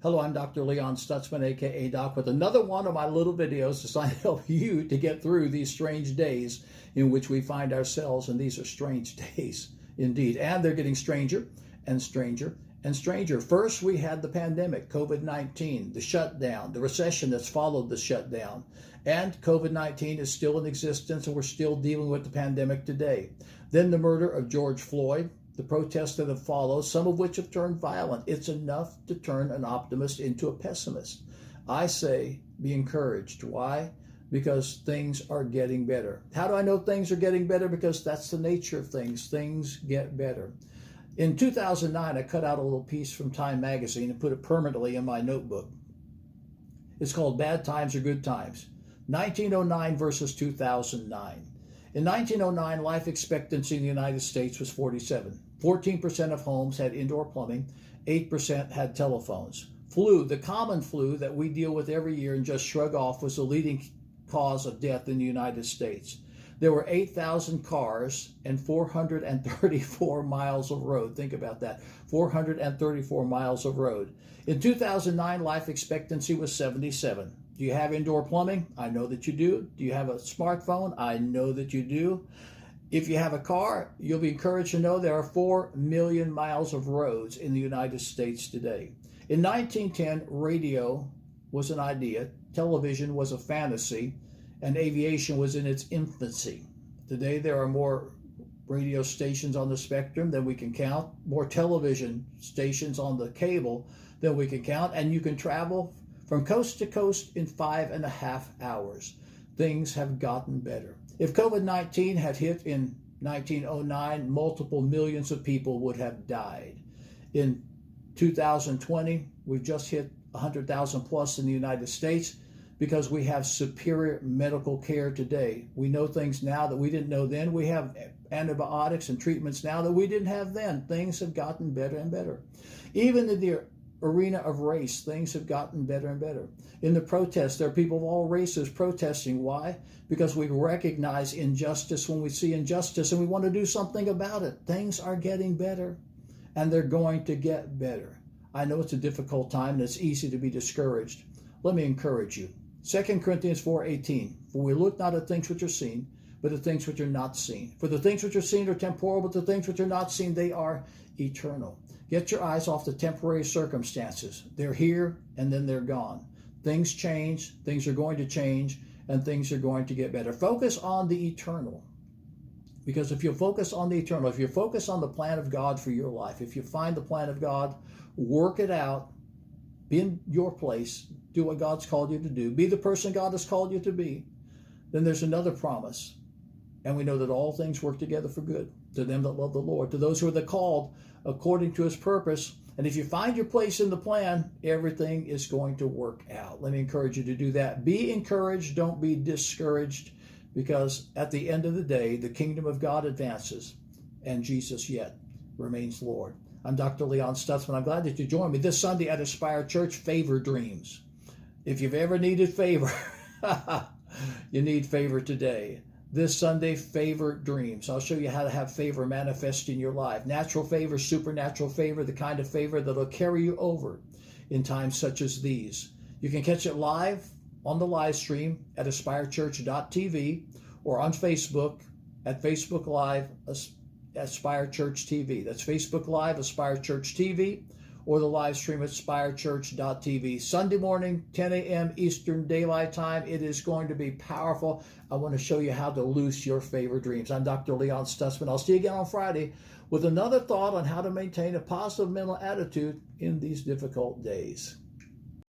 Hello, I'm Dr. Leon Stutzman, aka Doc, with another one of my little videos designed to help you to get through these strange days in which we find ourselves, and these are strange days indeed, and they're getting stranger and stranger and stranger. First, we had the pandemic, COVID-19, the shutdown, the recession that's followed the shutdown, and COVID-19 is still in existence, and we're still dealing with the pandemic today. Then the murder of George Floyd, the protests that have followed, some of which have turned violent. It's enough to turn an optimist into a pessimist. I say be encouraged. Why? Because things are getting better. How do I know things are getting better? Because that's the nature of things. Things get better. In 2009, I cut out a little piece from Time magazine and put it permanently in my notebook. It's called Bad Times or Good Times, 1909 versus 2009. In 1909, life expectancy in the United States was 47. 14% of homes had indoor plumbing, 8% had telephones. Flu, the common flu that we deal with every year and just shrug off, was the leading cause of death in the United States. There were 8,000 cars and 434 miles of road. Think about that, 434 miles of road. In 2009, life expectancy was 77. Do you have indoor plumbing? I know that you do. Do you have a smartphone? I know that you do. If you have a car, you'll be encouraged to know there are 4 million miles of roads in the United States today. In 1910, radio was an idea, television was a fantasy, and aviation was in its infancy. Today, there are more radio stations on the spectrum than we can count, more television stations on the cable than we can count, and you can travel from coast to coast in 5.5 hours. Things have gotten better. If COVID-19 had hit in 1909, multiple millions of people would have died. In 2020, we've just hit 100,000 plus in the United States because we have superior medical care today. We know things now that we didn't know then. We have antibiotics and treatments now that we didn't have then. Things have gotten better and better. Even in the arena of race, things have gotten better and better. In the protests, there are people of all races protesting. Why? Because we recognize injustice when we see injustice and we want to do something about it. Things are getting better, and they're going to get better. I know it's a difficult time and it's easy to be discouraged. Let me encourage you. 2 Corinthians 4:18, for we look not at things which are seen, but at things which are not seen. For the things which are seen are temporal, but the things which are not seen, they are eternal. Get your eyes off the temporary circumstances. They're here and then they're gone. Things change, things are going to change, and things are going to get better. Focus on the eternal. Because if you focus on the eternal, if you focus on the plan of God for your life, if you find the plan of God, work it out, be in your place, do what God's called you to do, be the person God has called you to be, then there's another promise. And we know that all things work together for good to them that love the Lord, to those who are the called according to his purpose. And if you find your place in the plan, everything is going to work out. Let me encourage you to do that. Be encouraged, don't be discouraged, because at the end of the day, the kingdom of God advances and Jesus yet remains Lord. I'm Dr. Leon Stutzman. I'm glad that you joined me this Sunday at Aspire Church, Favor Dreams. If you've ever needed favor, you need favor today. This Sunday, Favor Dreams. I'll show you how to have favor manifest in your life. Natural favor, supernatural favor, the kind of favor that will carry you over in times such as these. You can catch it live on the live stream at aspirechurch.tv or on Facebook at Facebook Live Aspire Church TV. That's Facebook Live Aspire Church TV, or the live stream at aspirechurch.tv. Sunday morning, 10 a.m. Eastern Daylight Time. It is going to be powerful. I want to show you how to loose your favor dreams. I'm Dr. Leon Stutzman. I'll see you again on Friday with another thought on how to maintain a positive mental attitude in these difficult days.